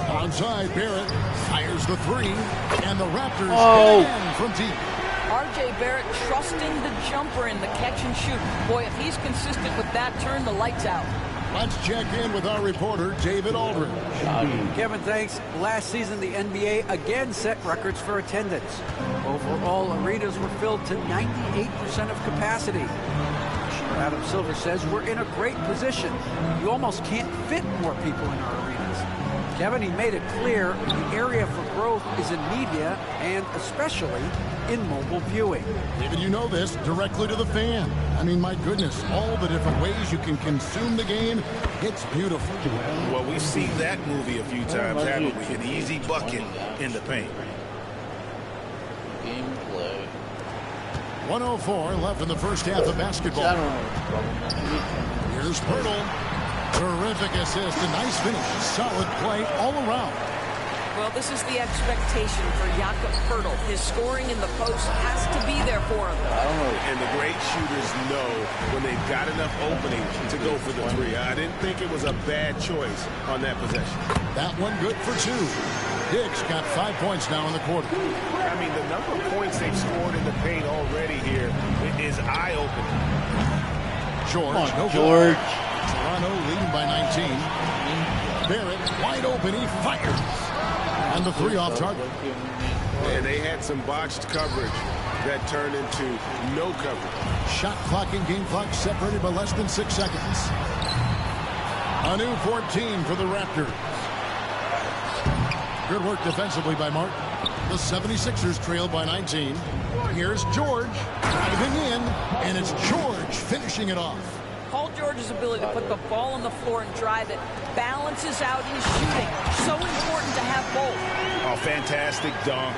Onside, Barrett fires the 3, and the Raptors again from deep. R.J. Barrett trusting the jumper in the catch and shoot. Boy, if he's consistent with that, turn the lights out. Let's check in with our reporter, David Aldridge. Kevin, thanks. Last season, the NBA again set records for attendance. Overall, arenas were filled to 98% of capacity. Adam Silver says we're in a great position. You almost can't fit more people in our arenas. Kevin, he made it clear the area for growth is in media and especially in mobile viewing. David, you know this, directly to the fan. I mean, my goodness, all the different ways you can consume the game, it's beautiful. Well, we've seen that movie a few times, haven't we? An easy bucket in the paint. Gameplay. 104 left in the first half of basketball. Here's Pirtle. Terrific assist, a nice finish, solid play all around. Well, this is the expectation for Jakob Poeltl. His scoring in the post has to be there for him. And the great shooters know when they've got enough opening to go for the three. I didn't think it was a bad choice on that possession. That one good for 2. Diggs got 5 points now in the quarter. I mean, the number of points they've scored in the paint already here is eye-opening. George. George. Toronto leading by 19. Barrett wide open. He fires. And the 3 off target. And they had some botched coverage that turned into no coverage. Shot clock and game clock separated by less than 6 seconds. A new 14 for the Raptors. Good work defensively by Martin. The 76ers trail by 19. Here's George driving in, and it's George finishing it off. Paul George's ability to put the ball on the floor and drive it balances out his shooting. So important to have both. Oh, fantastic dunk.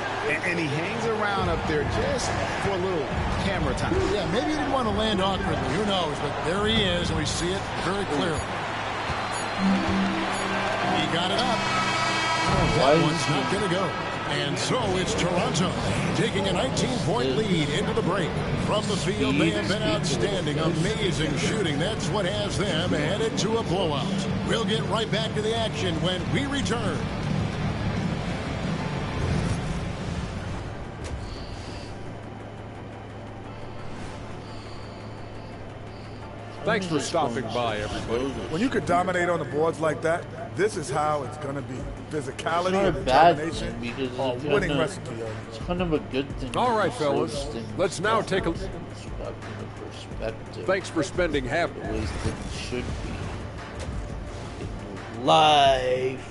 And he hangs around up there just for a little camera time. Yeah, maybe he didn't want to land awkwardly. Who knows? But there he is, and we see it very clearly. He got it up. That one's not going to go. And so it's Toronto taking a 19-point lead into the break. From the field, they have been outstanding. Amazing shooting. That's what has them headed to a blowout. We'll get right back to the action when we return. Thanks for stopping by, everybody. When you could dominate on the boards like that, this is how it's going to be. Physicality It's not and a bad determination thing because are it's winning kinda- recipe. It's kind of a good thing. All right, fellas. Let's now take a... Perspective. Thanks for spending half... The ways things should be. In life.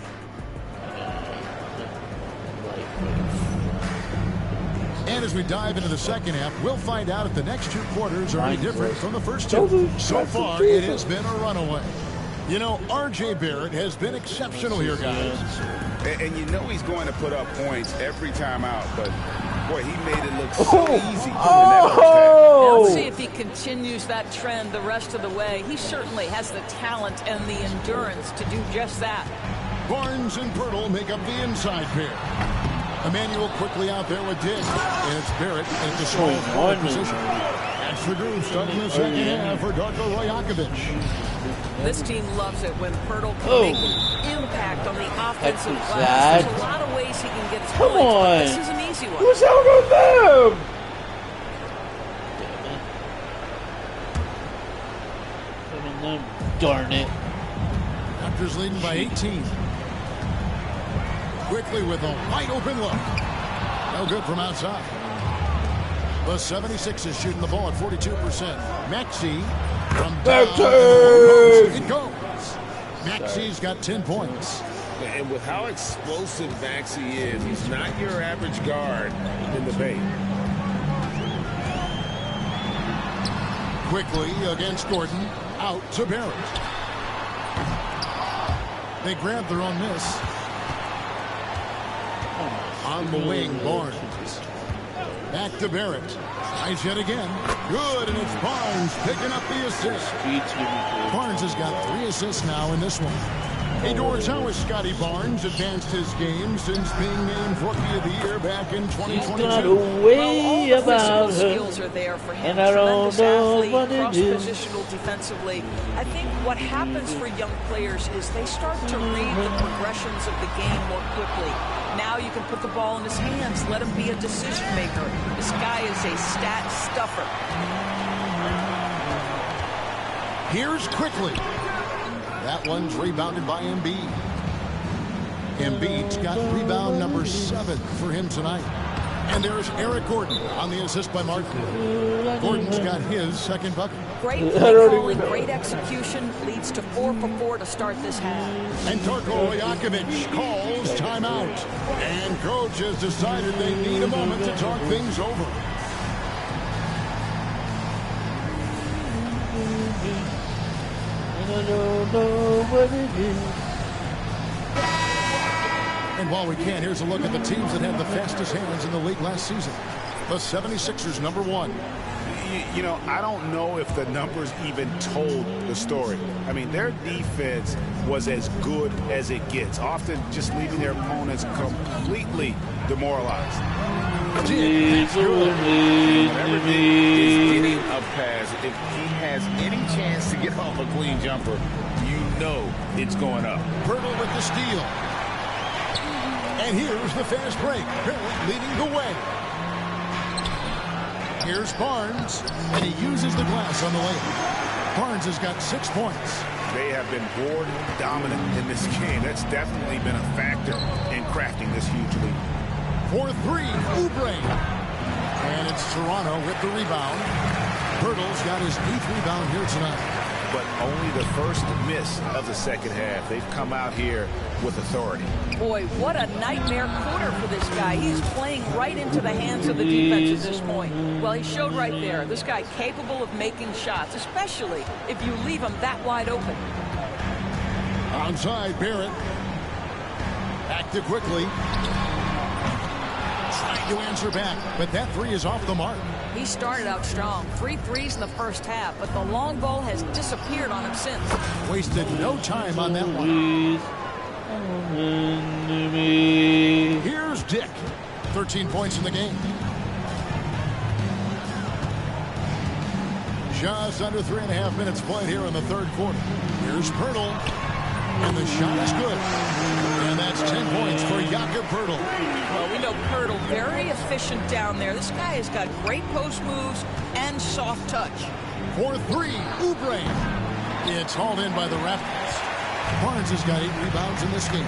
And as we dive into the second half, we'll find out if the next 2 quarters are any different from the first 2. So far, it has been a runaway. You know, R.J. Barrett has been exceptional here, guys. And you know he's going to put up points every time out, but boy, he made it look so easy in that first half. Let's see if he continues that trend the rest of the way. He certainly has the talent and the endurance to do just that. Barnes and Poeltl make up the inside pair. Emmanuel quickly out there with Diggs. And it's Barrett at the small forward position. That's the group starting the second half for Darko Rajakovic. This team loves it when Poeltl can make an impact on the offensive glass. There's a lot of ways he can get his points, but this is an easy one. Who's out on them? Darn it. Raptors leading by 18. Quickly with a wide open look. No good from outside. The 76ers shooting the ball at 42%. Maxey from down. It goes. Maxey's got 10 points. And with how explosive Maxey is, he's not your average guard in the paint. Quickly against Gordon. Out to Barrett. They grab their own miss. On the wing, Barnes. Back to Barrett. Tries yet again. Good, and it's Barnes picking up the assist. Barnes has got 3 assists now in this one. Hey, Doors, how has Scotty Barnes advanced his game since being named Rookie of the Year back in 2022? He's got a way well, all the about physical her, skills are there for him. and I don't Tremendous know athlete, what it is. cross-positional defensively. I think what happens for young players is they start to read the progressions of the game more quickly. Now you can put the ball in his hands, let him be a decision maker. This guy is a stat stuffer. Here's Quickly. That one's rebounded by Embiid. Embiid's got rebound number 7 for him tonight. And there's Eric Gordon on the assist by Martin. Gordon's got his second bucket. Great play calling, great execution, leads to 4 for 4 to start this half. And Darko Rajakovic calls timeout. And coach has decided they need a moment to talk things over. I don't know what it is. And while we can, here's a look at the teams that had the fastest hands in the league last season. The 76ers, number 1. You know, I don't know if the numbers even told the story. I mean, their defense was as good as it gets, often just leaving their opponents completely demoralized. Whatever is getting a pass, if he has any chance to get off a clean jumper, you know it's going up. Pirtle with the steal. And here's the fast break. Pirtle leading the way. Here's Barnes, and he uses the glass on the layup. Barnes has got 6 points. They have been board dominant in this game. That's definitely been a factor in crafting this huge lead. For 3, Oubre. And it's Toronto with the rebound. Pirtle's got his 8th rebound here tonight. But only the first miss of the second half. They've come out here with authority. Boy, what a nightmare quarter for this guy. He's playing right into the hands of the defense at this point. Well, he showed right there. This guy capable of making shots, especially if you leave him that wide open. Onside, Barrett. Active quickly. Trying to answer back, but that 3 is off the mark. He started out strong. 3 threes in the first half, but the long ball has disappeared on him since. Wasted no time on that one. Here's Dick. 13 points in the game. Just under 3.5 minutes played here in the third quarter. Here's Pirtle. And the shot is good. And that's 10 points for Jakob Pirtle. Well, we know Pirtle very efficient down there. This guy has got great post moves and soft touch. For 3, Oubre. It's hauled in by the Raptors. Barnes has got 8 rebounds in this game.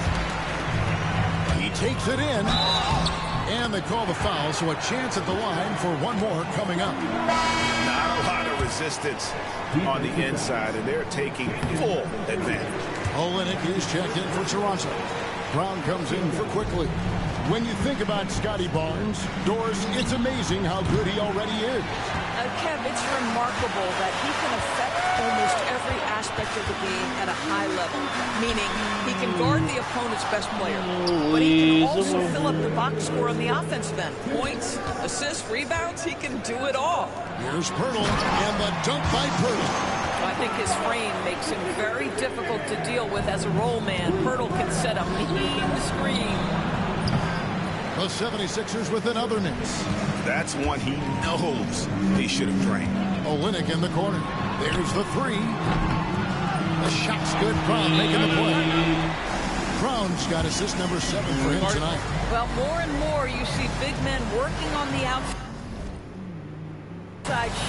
He takes it in. And they call the foul, so a chance at the line for one more coming up. Not a lot of resistance on the inside, and they're taking full advantage. Olynyk is checked in for Toronto. Brown comes in for Quickly. When you think about Scotty Barnes, Doris, it's amazing how good he already is. Kev, it's remarkable that he can affect almost every aspect of the game at a high level, meaning he can guard the opponent's best player, but he can also fill up the box score on the offensive end. Points, assists, rebounds, he can do it all. Here's Pirtle, and the dunk by Pirtle. I think his frame makes him very difficult to deal with as a roll man. Pirtle can set a mean screen. The 76ers with another miss. That's one he knows he should have drained. Olynyk in the corner. There's the 3. The shot's good. Brown making the play. Brown's got assist number 7 for him tonight. Well, more and more you see big men working on the outside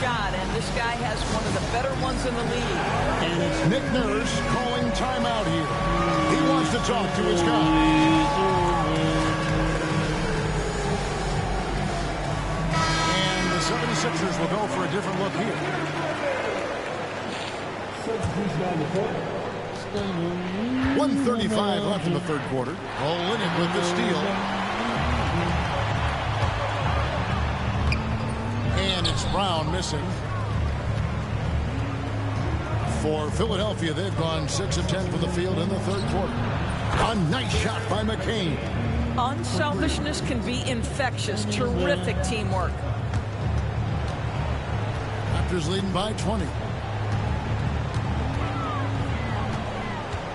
shot, and this guy has one of the better ones in the league. And it's Nick Nurse calling timeout here. He wants to talk to his guy. And the 76ers will go for a different look here. 1:35 left in the third quarter. Olynyk with the steal. And it's Brown missing. For Philadelphia, they've gone 6 of 10 from the field in the third quarter. A nice shot by McCain. Unselfishness can be infectious. Terrific teamwork. Raptors leading by 20.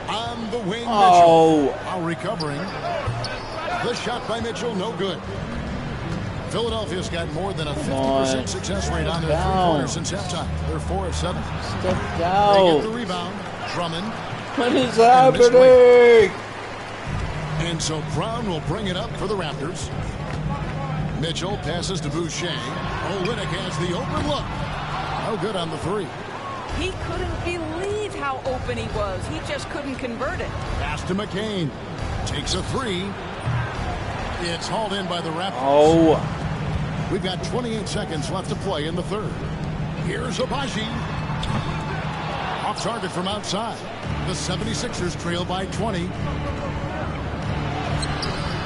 On the wing, Mitchell. While recovering. The shot by Mitchell, no good. Philadelphia's got more than a 50% success rate on their three-pointers since halftime. They're 4 of 7. Step down. They get the rebound. Drummond. What is happening? And so Brown will bring it up for the Raptors. Mitchell passes to Boucher. Olynyk has the open look. No good on the 3. He couldn't believe how open he was. He just couldn't convert it. Pass to McCain. Takes a 3. It's hauled in by the Raptors. We've got 28 seconds left to play in the third. Here's Abaji. Off target from outside. The 76ers trail by 20.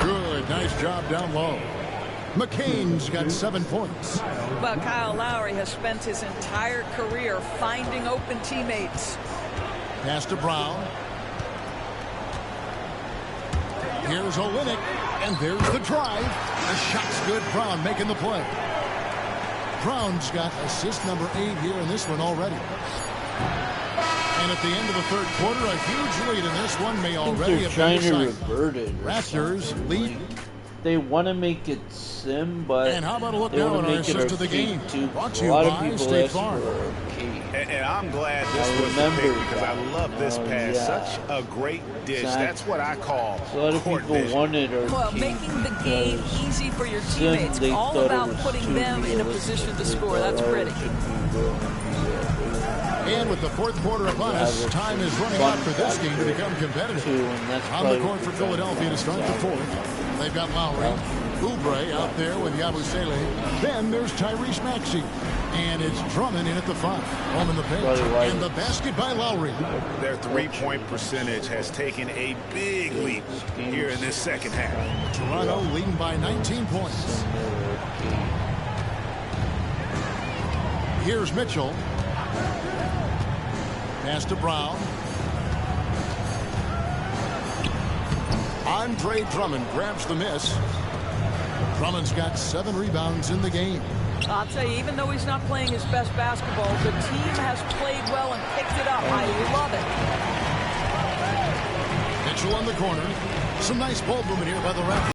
Good. Nice job down low. McCain's got 7 points. Well, Kyle Lowry has spent his entire career finding open teammates. Pass to Brown. Here's Olynyk, and there's the drive. The shot's good. Brown making the play. Brown's got assist number 8 here in this one already. And at the end of the third quarter, a huge lead in this one may already have been decided. Raptors lead. They want to make it sim, but and how about a look they now want at to our make it assist to the game? too. Brought to A you lot of by people State ask Farm. for arcade. And I'm glad this was the pick because I love this pass. Such a great dish. That's what I call a lot of people wanted arcade. Well, making the game easy for your teammates. All about putting them in a position to score. That's pretty. And with the fourth quarter upon us, time is running out for this game to become competitive. On the court for Philadelphia to start the fourth. They've got Lowry. Oubre out there with Yabusele. Then there's Tyrese Maxey. And it's Drummond in at the 5. Home in the paint. And the basket by Lowry. Their three-point percentage has taken a big leap here in this second half. Toronto leading by 19 points. Here's Mitchell. Pass to Brown. Andre Drummond grabs the miss. Drummond's got 7 rebounds in the game. I'll tell you, even though he's not playing his best basketball, the team has played well and picked it up. I love it. Mitchell on the corner. Some nice ball movement here by the Raptors.